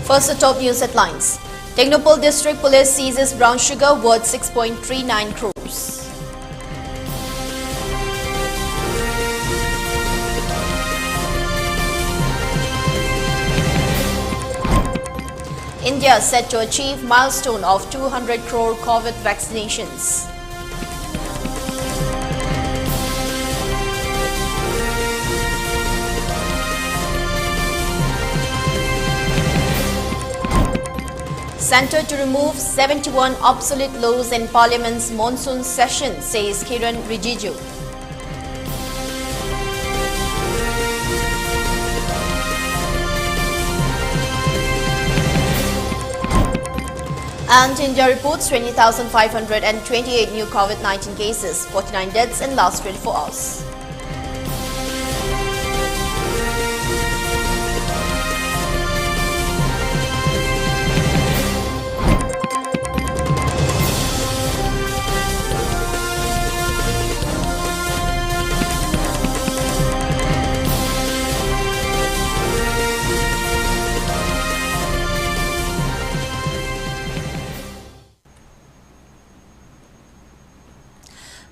First, the top news headlines. Technopole District Police seizes brown sugar worth 6.39 crores. India set to achieve milestone of 200 crore COVID vaccinations. Centre to remove 71 obsolete laws in Parliament's monsoon session, says Kiran Rijiju. And India reports 20,528 new COVID-19 cases, 49 deaths in last 24 hours.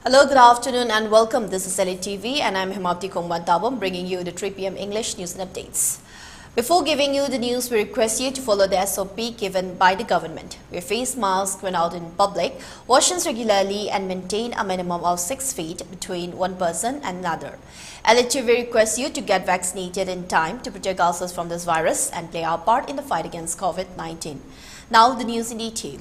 Hello, good afternoon and welcome. This is ELITETV and I'm Hemabati bringing you the 3 p.m. English news and updates. Before giving you the news, we request you to follow the SOP given by the government. Wear face masks when out in public, wash hands regularly and maintain a minimum of 6 feet between one person and another. ELITETV requests you to get vaccinated in time to protect ourselves from this virus and play our part in the fight against COVID-19. Now the news in detail.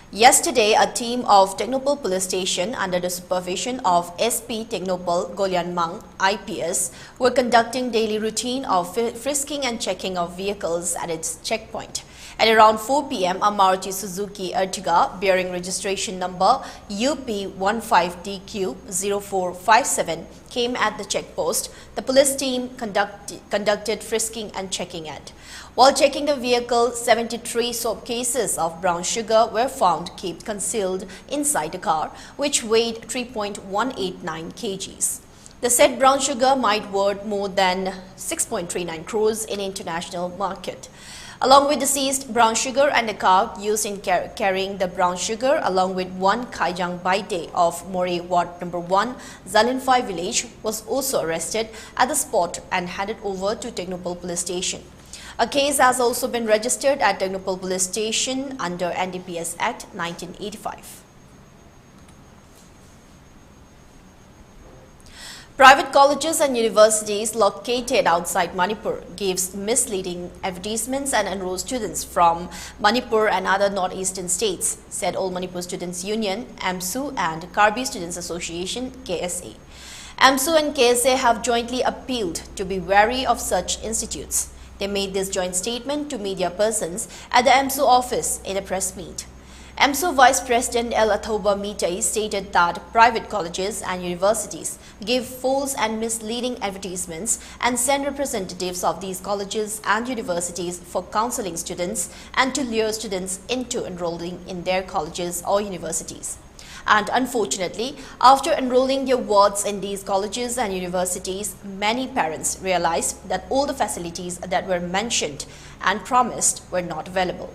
Yesterday, a team of Technopole Police Station under the supervision of SP Technopole Golyanmang IPS were conducting daily routine of frisking and checking of vehicles at its checkpoint. At around 4 p.m., a Maruti Suzuki Ertiga bearing registration number UP15DQ0457 came at the checkpost. The police team conducted frisking and checking at. While checking the vehicle, 73 soap cases of brown sugar were found kept concealed inside the car, which weighed 3.189 kgs. The said brown sugar might worth more than 6.39 crores in international market. Along with the seized brown sugar and the car used in carrying the brown sugar, along with one Kaijang Baite of Mori Ward number 1, Zalinfai village, was also arrested at the spot and handed over to Technopole Police Station. A case has also been registered at Technopole Police Station under NDPS Act 1985. Private colleges and universities located outside Manipur gives misleading advertisements and enroll students from Manipur and other northeastern states, said All Manipur Students Union, AMSU and Karbi Students Association, KSA. AMSU and KSA have jointly appealed to be wary of such institutes. They made this joint statement to media persons at the AMSU office in a press meet. AMSU Vice President ELITETVMANIPUR stated that private colleges and universities give false and misleading advertisements and send representatives of these colleges and universities for counseling students and to lure students into enrolling in their colleges or universities. And unfortunately, after enrolling their wards in these colleges and universities, many parents realized that all the facilities that were mentioned and promised were not available.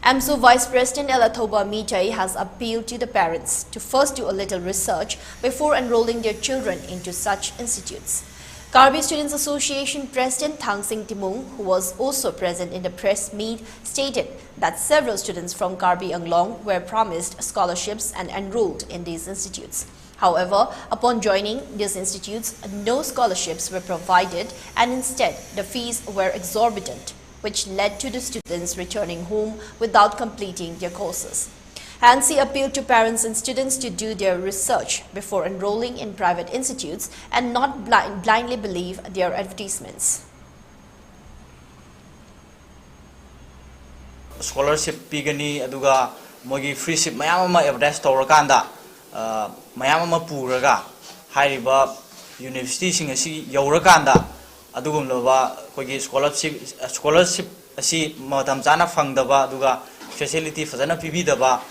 AMSU Vice President ELITETVMANIPUR has appealed to the parents to first do a little research before enrolling their children into such institutes. Karbi Students Association President Thang Sing Timung, who was also present in the press meet, stated that several students from Karbi Anglong were promised scholarships and enrolled in these institutes. However, upon joining these institutes, no scholarships were provided and instead the fees were exorbitant, which led to the students returning home without completing their courses. Hence, he appealed to parents and students to do their research before enrolling in private institutes and not blindly believe their advertisements. Scholarship pigani aduga mogi freeship mayama advertise tawrakanda mayama puraga hairiba university sing asi yaurakanda adugumlaba kogi scholarship asi matam chana fangdaba aduga facility fazana pibidaba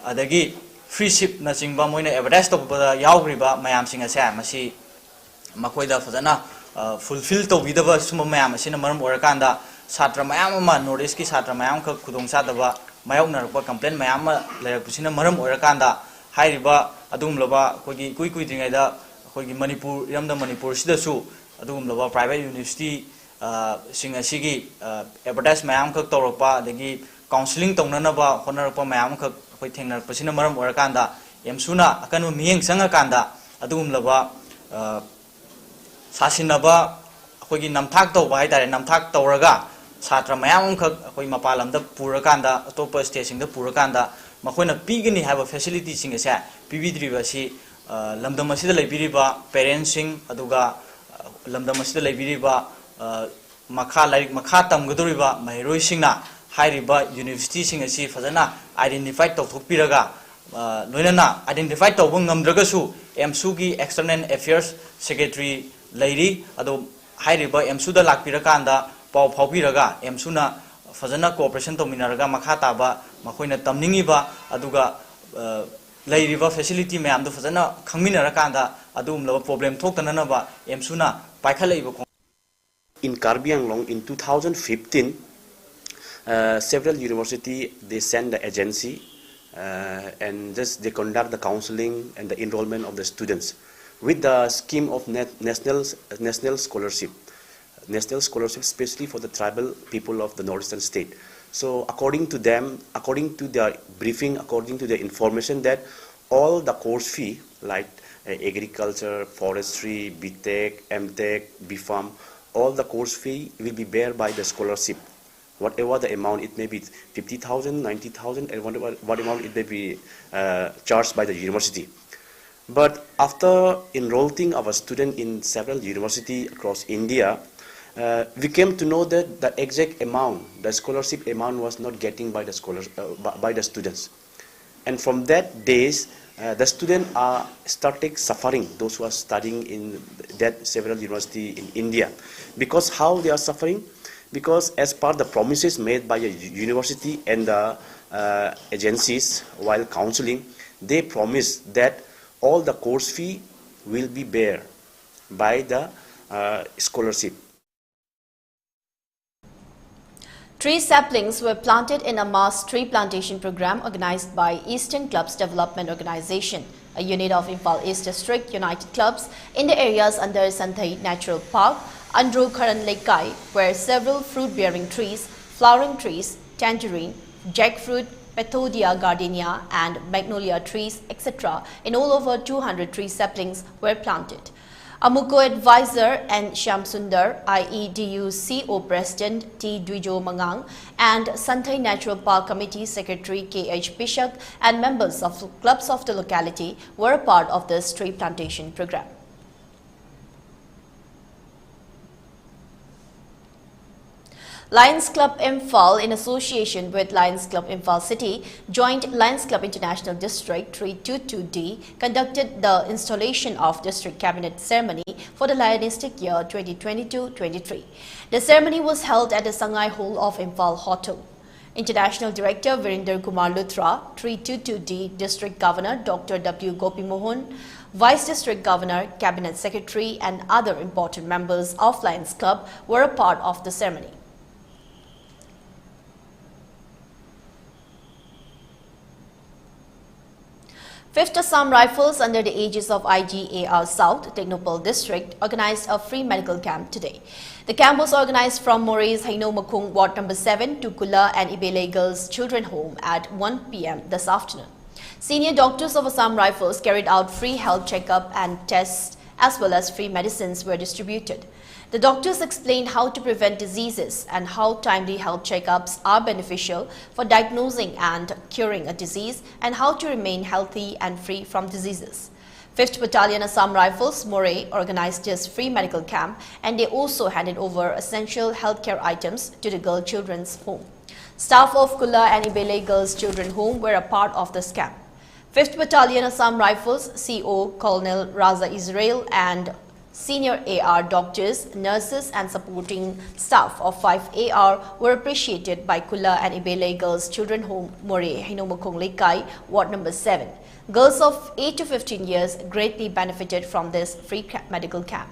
adagi freeship na chingba moina advertise tawbada yaugriba mayam sing ase masi makoida fazana fulfill tawbidaba suma mayam asina maram orakanda satra mayam ama North East ki satra mayam ka khudong sadaba mayok narpa complaint mayam ma lerakpusina maram oirakanda hairiba adumlaba kogi kui dringaida kogi Manipur iramda Manipur sidasu adumlaba private university singasigi advertise mayam ka tawrapa dagi counseling tongnanaba honarpa mayam ka koi thengnarpasina maram oirakanda emsuna akanu miyeng sangakanda adumlaba sasinaba kogi namthak tawba haitare namthak tawraga satra mayam khak koi mapalamda purakanda atopa station da purakanda makhona pigani have a facility sing asa pbdriba si lamdam asida leibiriba parents sing aduga lamdam asida leibiriba makha like makha tamgadoriba mairoi singna hairiba university sing asi fazana identify tawthokpiraga loinana identify tawbung ngamdragasu emsu gi external affairs secretary leiri ado hairiba emsu da lakpirakanda pau phawbiraga emsuna fazana cooperation tominaraga makha taba makoina tamningiba aduga leiriba facility mayam do fazana khangminarakanda adum laba problem thoktananaba emsuna paikhalaiba. In Karbi Anglong in 2015 several university they send the agency and just they conduct the counseling and the enrollment of the students with the scheme of national scholarship especially for the tribal people of the northern state. So according to them, according to their briefing, according to the information that all the course fee like agriculture, forestry, BTech, MTech, BPharm, all the course fee will be bear by the scholarship. Whatever the amount, it may be 50,000, 90,000, and what amount it may be charged by the university. But after enrolling our student in several universities across India, we came to know that the exact amount, the scholarship amount, was not getting by the by the students. And from that days, the students are started suffering. Those who are studying in that several university in India, because how they are suffering? Because as per the promises made by a university and the agencies while counseling, they promised that all the course fee will be bear by the scholarship. Tree saplings were planted in a mass tree plantation program organized by Eastern Clubs Development Organization, a unit of Imphal East District United Clubs in the areas under Santhai Natural Park, Andro Karan Lekai, where several fruit-bearing trees, flowering trees, tangerine, jackfruit, Pethodia gardenia and magnolia trees, etc. in all over 200 tree saplings were planted. Amuko Advisor and Shamsundar, IEDU CO President T. Dwijo Mangang and Santhai Natural Park Committee Secretary K.H. Pishak and members of clubs of the locality were a part of this tree plantation program. Lions Club Imphal, in association with Lions Club Imphal City, joined Lions Club International District 322D, conducted the installation of District Cabinet ceremony for the Lionistic year 2022-23. The ceremony was held at the Sangai Hall of Imphal Hotel. International Director Virinder Kumar Luthra, 322D District Governor Dr. W. Gopi Mohan, Vice District Governor, Cabinet Secretary and other important members of Lions Club were a part of the ceremony. 5th Assam Rifles under the aegis of IGAR South, Technopal District, organized a free medical camp today. The camp was organized from Moray's Hainomakung Ward number 7 to Kula and Ibele Girls Children Home at 1 p.m. this afternoon. Senior doctors of Assam Rifles carried out free health checkup and tests as well as free medicines were distributed. The doctors explained how to prevent diseases and how timely health checkups are beneficial for diagnosing and curing a disease and how to remain healthy and free from diseases. 5th Battalion Assam Rifles, Moray, organized this free medical camp and they also handed over essential healthcare items to the girl children's home. Staff of Kula and Ibele Girls Children Home were a part of this camp. 5th Battalion Assam Rifles, CO Colonel Raza Israel and senior AR doctors, nurses and supporting staff of 5 AR were appreciated by Kula and Ibele Girls Children Home, Moray, Hinomakung Lekai, Ward number 7. Girls of 8 to 15 years greatly benefited from this free medical camp.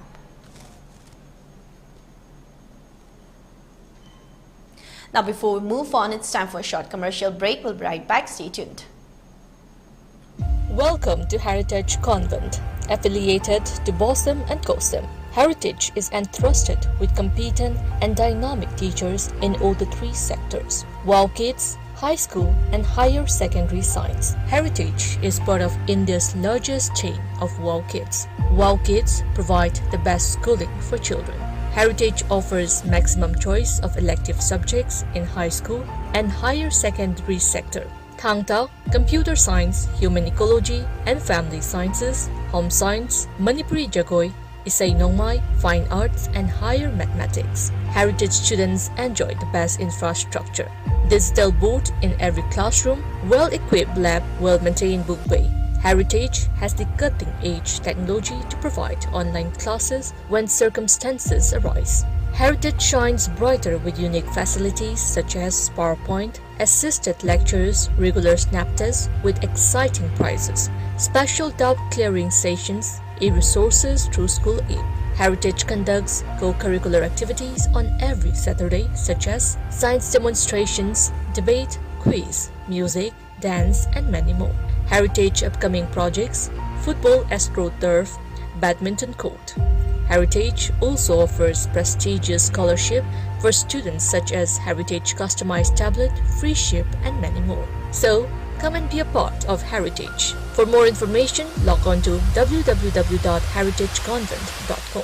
Now, before we move on, it's time for a short commercial break. We'll be right back. Stay tuned. Welcome to Heritage Convent, affiliated to Bosom and COSM. Heritage is entrusted with competent and dynamic teachers in all the three sectors: WOW Kids, high school and higher secondary science. Heritage is part of India's largest chain of WOW Kids. WOW Kids provide the best schooling for children. Heritage offers maximum choice of elective subjects in high school and higher secondary sector. Thangta, Computer Science, Human Ecology and Family Sciences, Home Science, Manipuri Jagoi, Isai Nongmai, Fine Arts and Higher Mathematics. Heritage students enjoy the best infrastructure. Digital board in every classroom, well-equipped lab, well-maintained book bay. Heritage has the cutting-edge technology to provide online classes when circumstances arise. Heritage shines brighter with unique facilities such as PowerPoint, assisted lectures, regular snap tests with exciting prizes, special doubt clearing sessions, e-resources through School Aid. Heritage conducts co-curricular activities on every Saturday such as science demonstrations, debate, quiz, music, dance and many more. Heritage upcoming projects: football AstroTurf, badminton court. Heritage also offers prestigious scholarship for students such as Heritage customized tablet, free ship and many more. So, come and be a part of Heritage. For more information, log on to www.heritageconvent.com.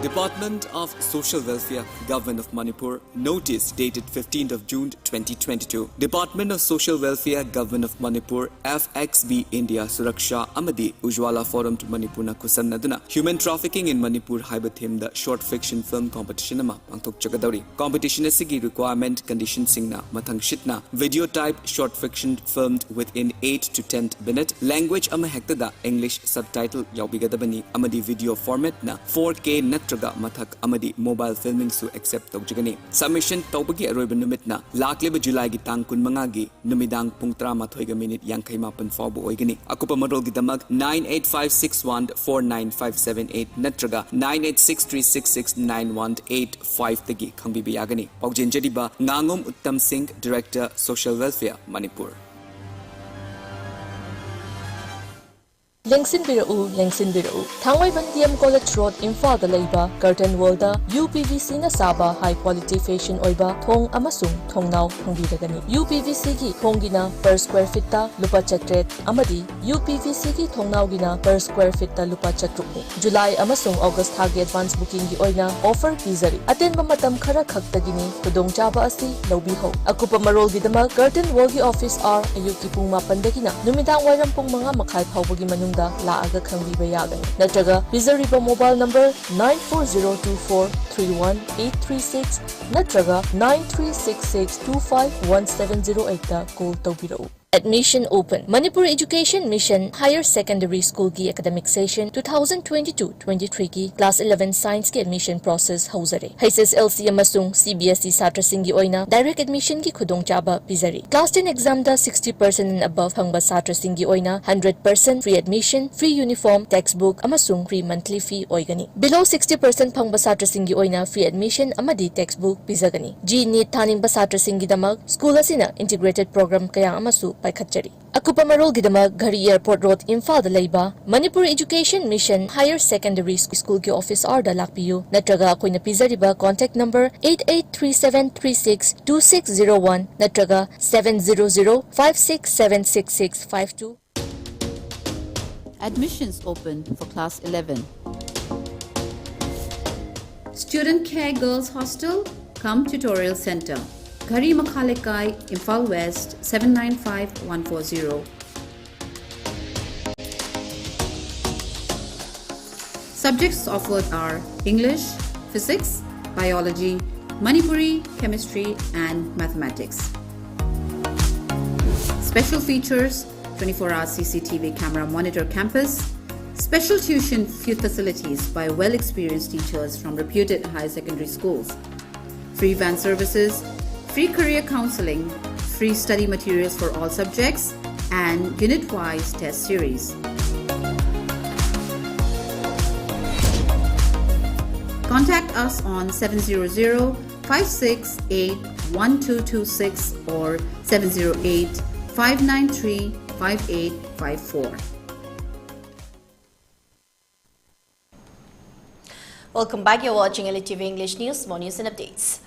Department of Social Welfare, Government of Manipur, notice dated 15th of June 2022. Department of Social Welfare, Government of Manipur, FXB India Suraksha Amadi Ujwala Forum to Manipur na Kusamnaduna Human Trafficking in Manipur haiba theme the short fiction film competition ama pangthok chakadori. Competition asigi requirement conditions singna mathang shitna video type short fiction filmed within 8 to 10 minutes. Language ama hektada English subtitle yaubigadabani amadi video format na 4K natraga mathak amadi mobile filming su accept tawjagani. Submission tawbagi aroiba numitna lakleba July gi tang kunmanga gi numidang pung 13 minute yankhay mapan fawbu oigani. Akupa marol gi damag 9856149578 natraga 9863669185 tagi khangbibi yagani. Paujinjadiba Ngangom Uttam Singh, Director Social Welfare, Manipur. Lengsin Birau, Thangwaiban DM College Road, Imphal da Leiba, Curtain Wall da UPVC na saba high quality fashion oiba thong amasung thongnau phongbiragani. UPVC gi thonggina per square feet ta lupa chatret amadi UPVC gi thongnau gina per square feet ta lupa chatrukni. July amasung August thagi advance booking gi oina offer pizari. Atenba matam khara khaktagini khudong chaba asi lawbiho. Akupa marol gi dama Curtain Wall gi office hour ayuki pung 8 dagina numidang wairam pung mga makhai phawbagi manungda laaga khangbiba yagani. Natraga pizariba mobile number 9402431836 natraga 9366251708 da call tawbirau. Admission open. Manipur Education Mission Higher Secondary School ki academic session 2022-23 ki class 11 science ki admission process hauzare. HSLC amasung CBSE satra singi oina direct admission ki khudong chaba pizari. Class 10 exam da 60% and above hangba satra singi oina 100% free admission, free uniform, textbook amasung free monthly fee oigani. Below 60% hangba satra singi oina free admission amadi textbook pizagani. G NEET thaning ba satra singi damag school asina integrated program kaya amasu Paikhatchari. Akupa marol gidama Ghari Airport Road, Imphal da Leiba, Manipur Education Mission Higher Secondary School ki office hour da lakpiyo. Natraga akoina pizariba contact number 8837362601 natraga 70056766652. Admissions open for class 11. Student Care Girls Hostel, Come Tutorial Center. Ghari Makhalekai, Imphal West 795140. Subjects offered are English, Physics, Biology, Manipuri, Chemistry and Mathematics. Special features: 24-hour CCTV camera monitor campus, special tuition facilities by well-experienced teachers from reputed higher secondary schools, free van services, free career counseling, free study materials for all subjects, and unit-wise test series. Contact us on 700-568-1226 or 708-593-5854. Welcome back. You're watching ELITETV English News. More news and updates.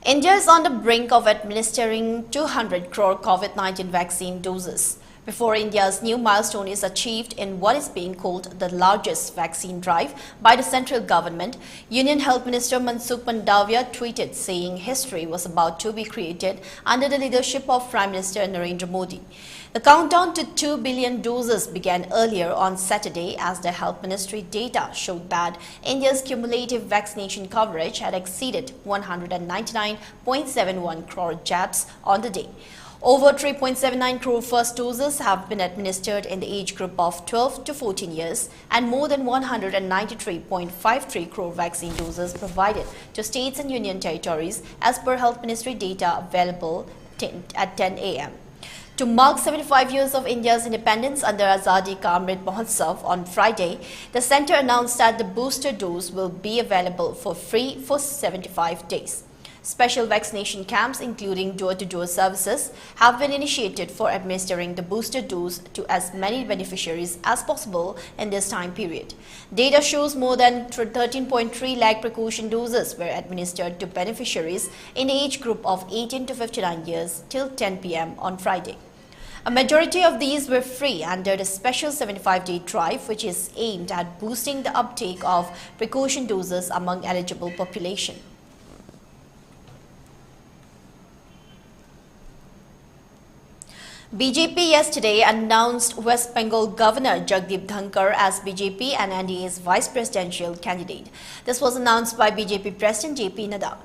India is on the brink of administering 200 crore COVID-19 vaccine doses before India's new milestone is achieved in what is being called the largest vaccine drive by the central government. Union Health Minister Mansukh Mandavia tweeted saying history was about to be created under the leadership of Prime Minister Narendra Modi. The countdown to 2 billion doses began earlier on Saturday as the Health Ministry data showed that India's cumulative vaccination coverage had exceeded 199.71 crore jabs on the day. Over 3.79 crore first doses have been administered in the age group of 12 to 14 years and more than 193.53 crore vaccine doses provided to states and union territories as per Health Ministry data available at 10 a.m. To mark 75 years of India's independence under Azadi Ka Amrit Mahotsav on Friday, the centre announced that the booster dose will be available for free for 75 days. Special vaccination camps, including door-to-door services, have been initiated for administering the booster dose to as many beneficiaries as possible in this time period. Data shows more than 13.3 lakh precaution doses were administered to beneficiaries in the age group of 18 to 59 years till 10 p.m. on Friday. A majority of these were free under the special 75-day drive, which is aimed at boosting the uptake of precaution doses among eligible population. BJP yesterday announced West Bengal Governor Jagdeep Dhankar as BJP and NDA's vice presidential candidate. This was announced by BJP President JP Nadda.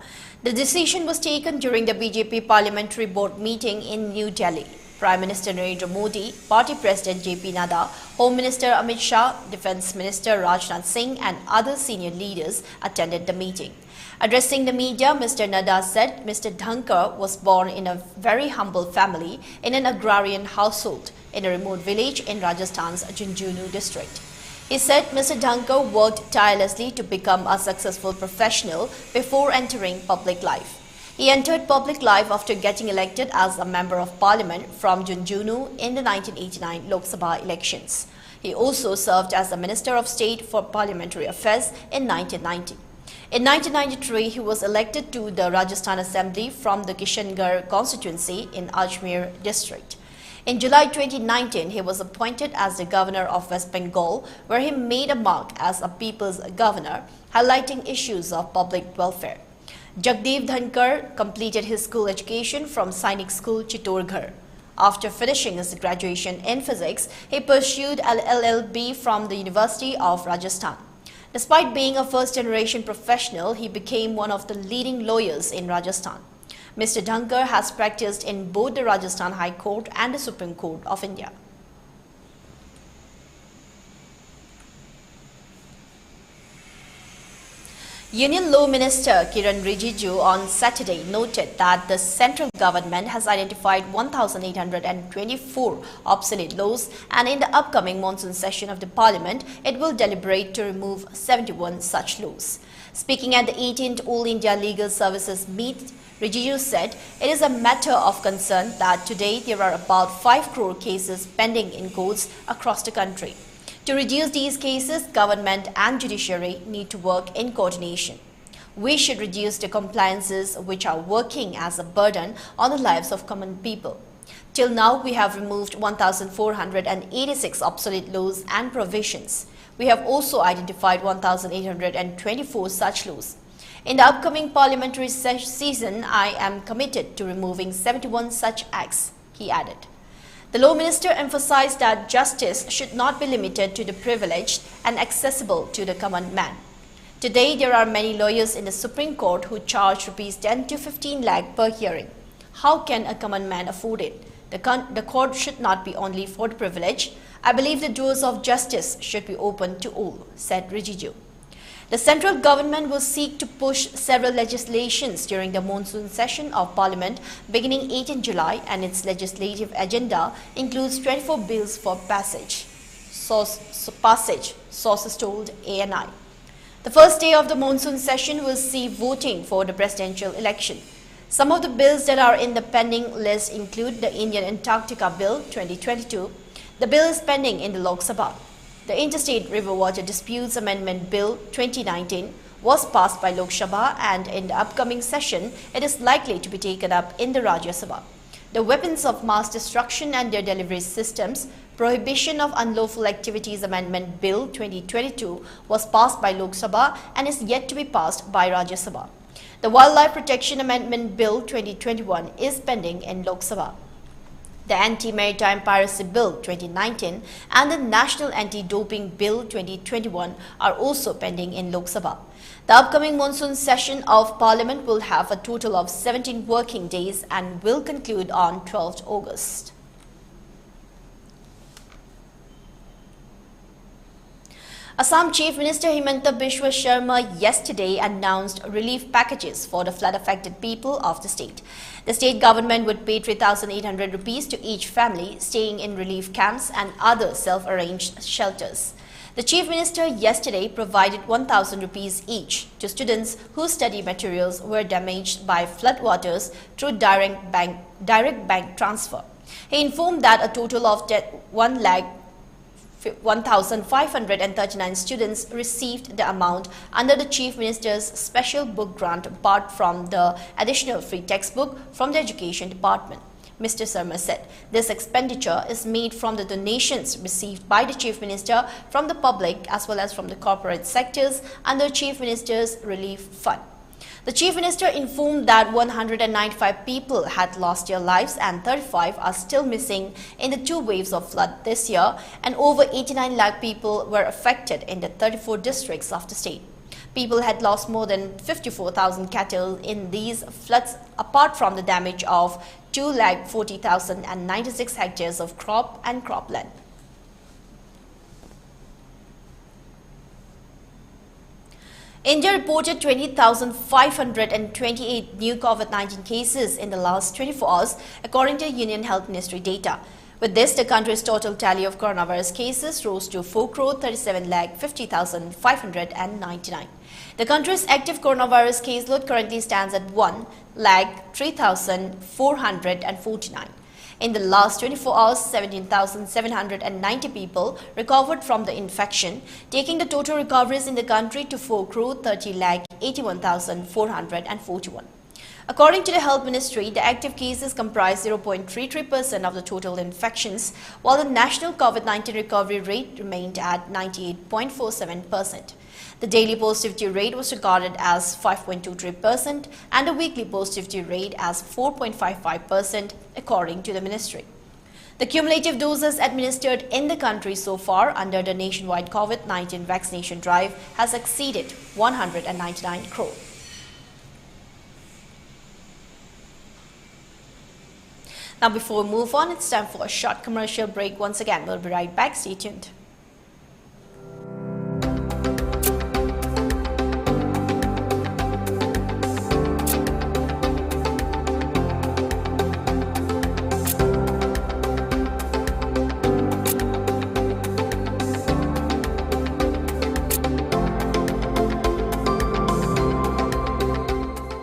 The decision was taken during the BJP Parliamentary Board meeting in New Delhi. Prime Minister Narendra Modi, Party President JP Nadda, Home Minister Amit Shah, Defence Minister Rajnath Singh and other senior leaders attended the meeting. Addressing the media, Mr. Nadda said Mr. Dhankar was born in a very humble family in an agrarian household in a remote village in Rajasthan's Junjunu district. He said Mr. Dhankar worked tirelessly to become a successful professional before entering public life. He entered public life after getting elected as a Member of Parliament from Junjunu in the 1989 Lok Sabha elections. He He also served as the Minister of State for Parliamentary Affairs in 1990. In 1993, he was elected to the Rajasthan Assembly from the Kishangarh constituency in Ajmer district. In July 2019, he was appointed as the Governor of West Bengal, where he made a mark as a people's governor, highlighting issues of public welfare. Jagdeep Dhankar completed his school education from Sainik School, Chittorgarh. After finishing his graduation in physics, he pursued an LLB from the University of Rajasthan. Despite being a first-generation professional, he became one of the leading lawyers in Rajasthan. Mr. Dhankar has practiced in both the Rajasthan High Court and the Supreme Court of India. Union Law Minister Kiran Rijiju on Saturday noted that the central government has identified 1,824 obsolete laws, and in the upcoming monsoon session of the Parliament, it will deliberate to remove 71 such laws. Speaking at the 18th All India Legal Services Meet, Rijiju said it is a matter of concern that today there are about 5 crore cases pending in courts across the country. To reduce these cases, government and judiciary need to work in coordination. We should reduce the compliances which are working as a burden on the lives of common people. Till now, we have removed 1,486 obsolete laws and provisions. We have also identified 1,824 such laws. In the upcoming parliamentary season, I am committed to removing 71 such acts, he added. The Law Minister emphasized that justice should not be limited to the privileged and accessible to the common man. Today, there are many lawyers in the Supreme Court who charge rupees 10 to 15 lakh per hearing. How can a common man afford it? The court should not be only for the privileged. I believe the doors of justice should be open to all, said Rijiju. The central government will seek to push several legislations during the monsoon session of Parliament beginning 18 July, and its legislative agenda includes 24 bills for passage, sources told ANI. The first day of the monsoon session will see voting for the presidential election. Some of the bills that are in the pending list include the Indian Antarctica Bill 2022. The bill is pending in the Lok Sabha. The Interstate River Water Disputes Amendment Bill 2019 was passed by Lok Sabha, and in the upcoming session, it is likely to be taken up in the Rajya Sabha. The Weapons of Mass Destruction and Their Delivery Systems Prohibition of Unlawful Activities Amendment Bill 2022 was passed by Lok Sabha and is yet to be passed by Rajya Sabha. The Wildlife Protection Amendment Bill 2021 is pending in Lok Sabha. The Anti-Maritime Piracy Bill 2019 and the National Anti-Doping Bill 2021 are also pending in Lok Sabha. The upcoming monsoon session of Parliament will have a total of 17 working days and will conclude on 12th August. Assam Chief Minister Himanta Biswa Sharma yesterday announced relief packages for the flood-affected people of the state. The state government would pay 3,800 rupees to each family staying in relief camps and other self-arranged shelters. The Chief Minister yesterday provided 1,000 rupees each to students whose study materials were damaged by floodwaters through direct bank transfer. He informed that a total of 1,539 students received the amount under the Chief Minister's special book grant, apart from the additional free textbook from the Education Department. Mr. Sharma said this expenditure is made from the donations received by the Chief Minister from the public as well as from the corporate sectors under Chief Minister's Relief Fund. The Chief Minister informed that 195 people had lost their lives and 35 are still missing in the 2 waves of flood this year, and over 89 lakh people were affected in the 34 districts of the state. People had lost more than 54,000 cattle in these floods, apart from the damage of 2,40,096 hectares of crop and cropland. India reported 20,528 new COVID-19 cases in the last 24 hours, according to Union Health Ministry data. With this, the country's total tally of coronavirus cases rose to 4,37,50,599. The country's active coronavirus caseload currently stands at 1,03,449. In the last 24 hours, 17,790 people recovered from the infection, taking the total recoveries in the country to 4,30,81,441. According to the Health Ministry, the active cases comprise 0.33% of the total infections, while the national COVID-19 recovery rate remained at 98.47%. The daily positivity rate was regarded as 5.23% and the weekly positivity rate as 4.55%, according to the ministry. The cumulative doses administered in the country so far under the nationwide COVID-19 vaccination drive has exceeded 199 crore. Now, before we move on, it's time for a short commercial break. Once again, we'll be right back. Stay tuned.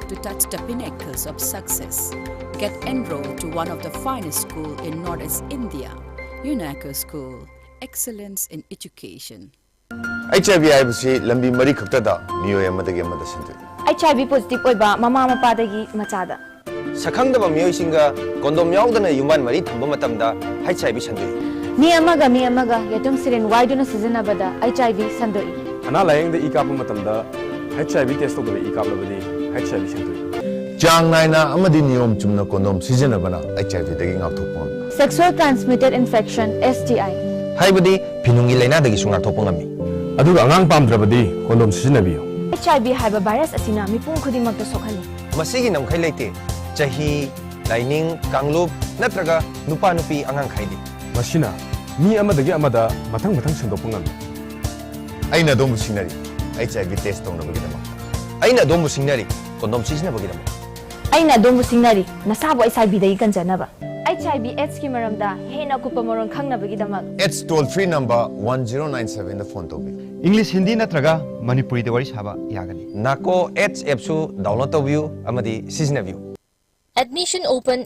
To touch the pinnacles of success, get enrolled to one of the finest schools in Northeast India, UNACO School, Excellence in Education. HIV IBC lambi mari khaktada miyoy amadagi amada sindui. HIV positive oiba mama mapadagi machada. Sakhangdaba miyoy singa kondom yaudana yuman mari thamba matamda HIV sandui. Mi amaga yatum sirin waiduna sizinabada HIV sandui. Ana layengda ikapa matamda HIV test tobada ikaplabadi HIV sandui. Jang naina amadi niyom chumna kondom sizinabana HIV dagi ngakthokpon. Sexual transmitted infection STI. Haibadi pinungi laina dagi sunga thokpongami. Aduga angang pamdrabadi kondom sijinabiyo. HIV haiba virus asina mipung khudingmakta sokhali. Masigi namkhai leite chahi laining kanglup natraga nupa nupi angang khaidi. Masina mi amadagi amada mathang sendopongami. Aina dombu sinari HIV test tongnabagidama. Aina dombu sinari kondom sizinabagidama. Aina dombu singnari nasabo HIV dai kanjanaba. HIV AIDS ki maramda hena kupa moron khangnabagi damak. It's toll free number 1097 the phone tobi. English Hindi natraga Manipuri de wari saba yagani. Nako H app su download tobiu amadi sizinabio. Admission open.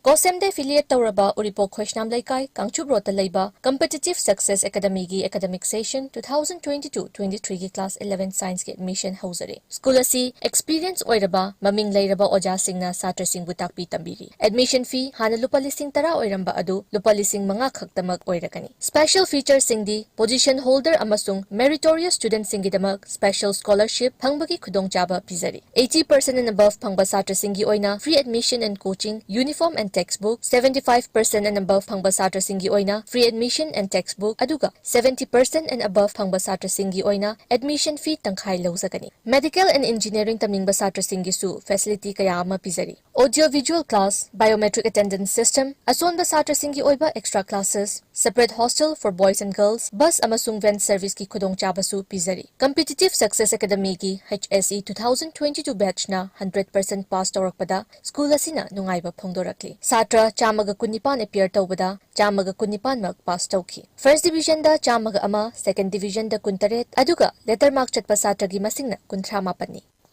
Kosemde affiliate Tauraba Uripo Khoshnam Laikai, Kangchu Brota Laiba, Competitive Success Academy gi Academic Session 2022-23 gi Class 11 Science gi admission hausare. School asi experience oiraba, maming lairaba oja singna satra sing butakpi tambiri. Admission fee hana lupa lising tara oiramba adu, lupa lising mga khaktamag oirakani. Special features singdi, position holder amasung meritorious student singidamag, special scholarship, pangbagi kudong jaba pizari. 80% and above pangba satra singi oina, free admission and coaching, uniform and textbook, 75% and above pangba satra singi oina, free admission and textbook, aduga 70% and above pangba satra singi oina, admission fee tangkhay lausagani. Medical and engineering tamingba satra singi su facility kaya ama pizari. Audio visual class, biometric attendance system, asonba satra singi oiba extra classes, separate hostel for boys and girls, bus amasung van service ki kudong chabasu pizari. Competitive Success Academy ki HSE 2022 batch na 100% pass tawrakpada school asina nungaiba phongdorakli. Satra chamaga kunipan appear tawbada chamaga kunipan mag pass tawki. First division da chamaga ama, second division da kuntaret, aduga letter mark chatpa satra gi masingna kuntrama.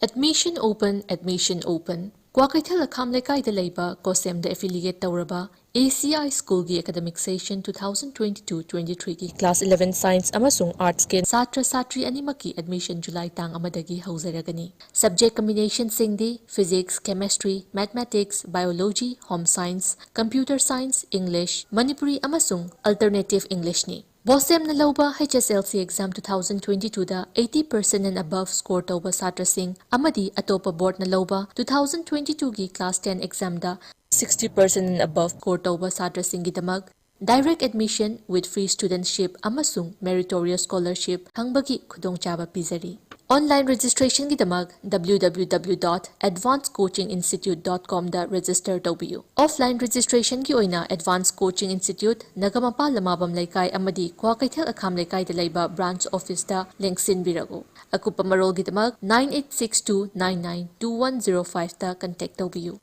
Admission open. Kwakaithal Akham Laikai de Leiba, Kosem de affiliate Tauraba, ACI School gi Academic Session 2022-23 gi Class 11 Science amasung Arts ke Satra Satri animaki admission July tang amadagi hauzaragani. Subject combination singdi Physics, Chemistry, Mathematics, Biology, Home Science, Computer Science, English, Manipuri amasung Alternative English ni. Bosem na lauba HSLC exam 2022 da 80% and above score tauba satra sing amadi atopa board na lauba 2022 gi class 10 exam da 60% and above score tauba satra sing gidamag direct admission with free studentship amasung meritorious scholarship hangbagi khudongchaba pizari. Online registration gidamag www.advancedcoachinginstitute.com da register tawbiyu. Offline registration gi oina Advanced Coaching Institute Nagamapa Lamabam Laikai amadi Kwakaithal Akham Laikai da laiba branch office da linksin birago. Akupa marol gidamag 9862992105 da contact tawbiyu.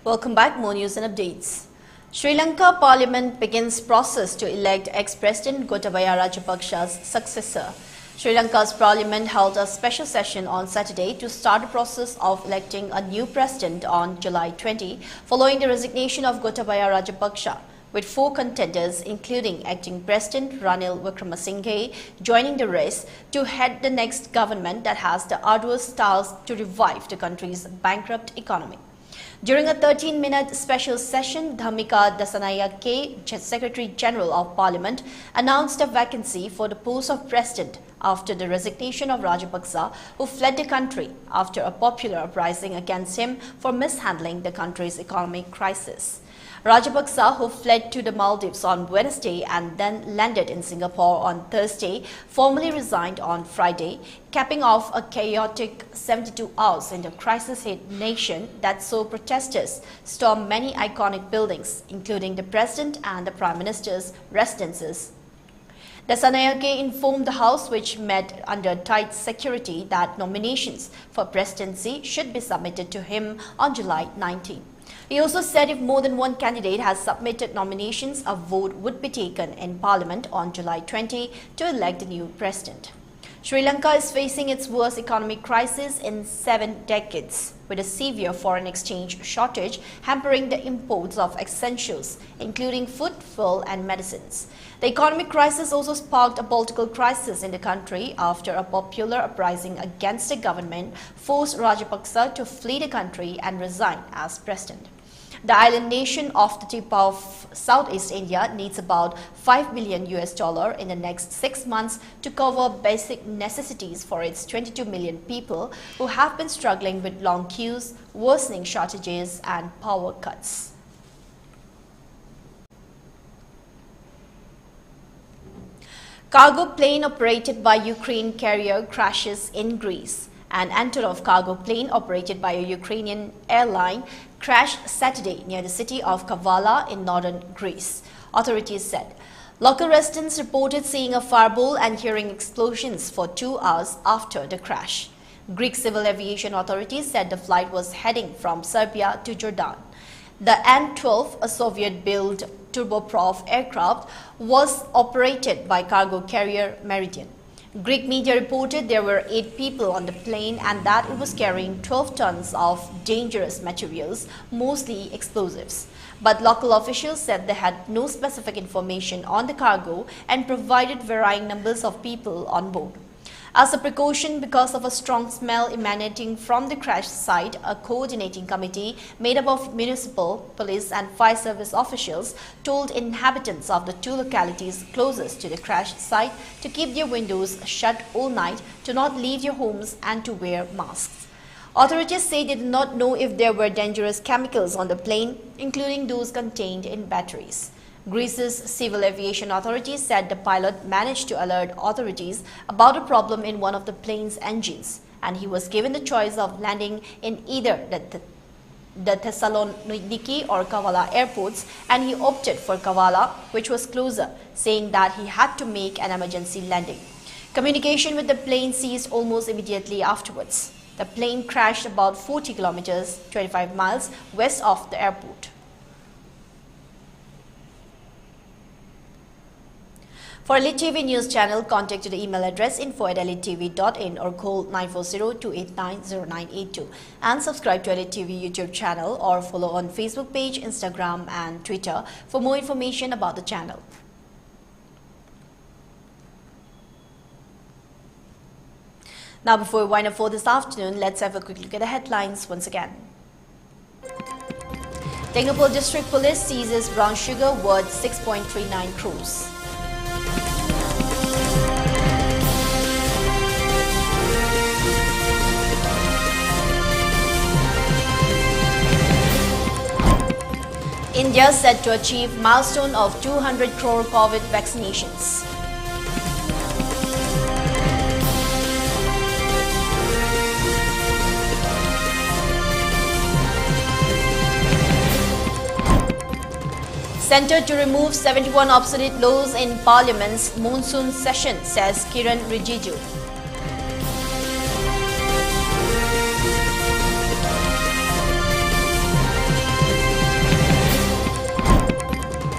Welcome back. More news and updates. Sri Lanka Parliament begins process to elect ex-President Gotabaya Rajapaksa's successor. Sri Lanka's Parliament held a special session on Saturday to start the process of electing a new president on July 20, following the resignation of Gotabaya Rajapaksa, with 4 contenders, including acting President Ranil Wickremesinghe, joining the race to head the next government that has the arduous task to revive the country's bankrupt economy. During a 13-minute special session, Dhammika Dasanayake, Secretary General of Parliament, announced a vacancy for the post of President after the resignation of Rajapaksa, who fled the country after a popular uprising against him for mishandling the country's economic crisis. Rajapaksa, who fled to the Maldives on Wednesday and then landed in Singapore on Thursday, formally resigned on Friday, capping off a chaotic 72 hours in the crisis-hit nation that saw protesters storm many iconic buildings, including the President and the Prime Minister's residences. Dasanayake informed the House, which met under tight security, that nominations for presidency should be submitted to him on July 19. He also said if more than one candidate has submitted nominations, a vote would be taken in Parliament on July 20 to elect the new president. Sri Lanka is facing its worst economic crisis in 7 decades, with a severe foreign exchange shortage hampering the imports of essentials, including food, fuel and medicines. The economic crisis also sparked a political crisis in the country after a popular uprising against the government forced Rajapaksa to flee the country and resign as president. The island nation off the tip of Southeast Asia needs about $5 billion in the next 6 months to cover basic necessities for its 22 million people who have been struggling with long queues, worsening shortages and power cuts. Cargo plane operated by Ukraine carrier crashes in Greece. An Antonov cargo plane operated by a Ukrainian airline crashed Saturday near the city of Kavala in northern Greece, authorities said. Local residents reported seeing a fireball and hearing explosions for 2 hours after the crash. Greek civil aviation authorities said the flight was heading from Serbia to Jordan. The An-12, a Soviet-built turboprop aircraft, was operated by cargo carrier Meridian. Greek media reported there were 8 people on the plane and that it was carrying 12 tons of dangerous materials, mostly explosives. But local officials said they had no specific information on the cargo and provided varying numbers of people on board. As a precaution, because of a strong smell emanating from the crash site, a coordinating committee made up of municipal, police and fire service officials told inhabitants of the 2 localities closest to the crash site to keep their windows shut all night, to not leave their homes and to wear masks. Authorities say they did not know if there were dangerous chemicals on the plane, including those contained in batteries. Greece's civil aviation authorities said the pilot managed to alert authorities about a problem in one of the plane's engines, and he was given the choice of landing in either the Thessaloniki or Kavala airports, and he opted for Kavala, which was closer, saying that he had to make an emergency landing. Communication with the plane ceased almost immediately afterwards. The plane crashed about 40 kilometers, 25 miles west of the airport. For ELITETV News Channel, contact to the email address info@elitetv.in or call 940-289-0982 and subscribe to ELITETV YouTube channel or follow on Facebook page, Instagram and Twitter for more information about the channel. Now, before we wind up for this afternoon, let's have a quick look at the headlines once again. Tengnoepal District Police seizes brown sugar worth 6.39 crores. India set to achieve milestone of 200 crore COVID vaccinations. Centre to remove 71 obsolete laws in Parliament's monsoon session, says Kiran Rijiju.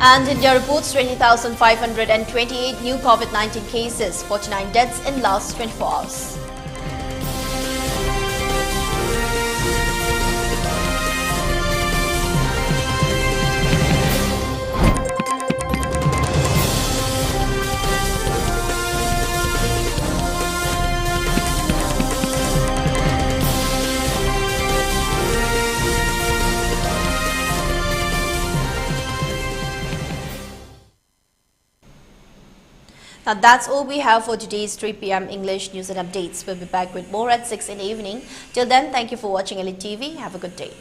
And India reports 20,528 new COVID-19 cases, 49 deaths in last 24 hours. Now that's all we have for today's 3 p.m. English news and updates. We'll be back with more at 6 in the evening. Till then, thank you for watching ELITE TV. Have a good day.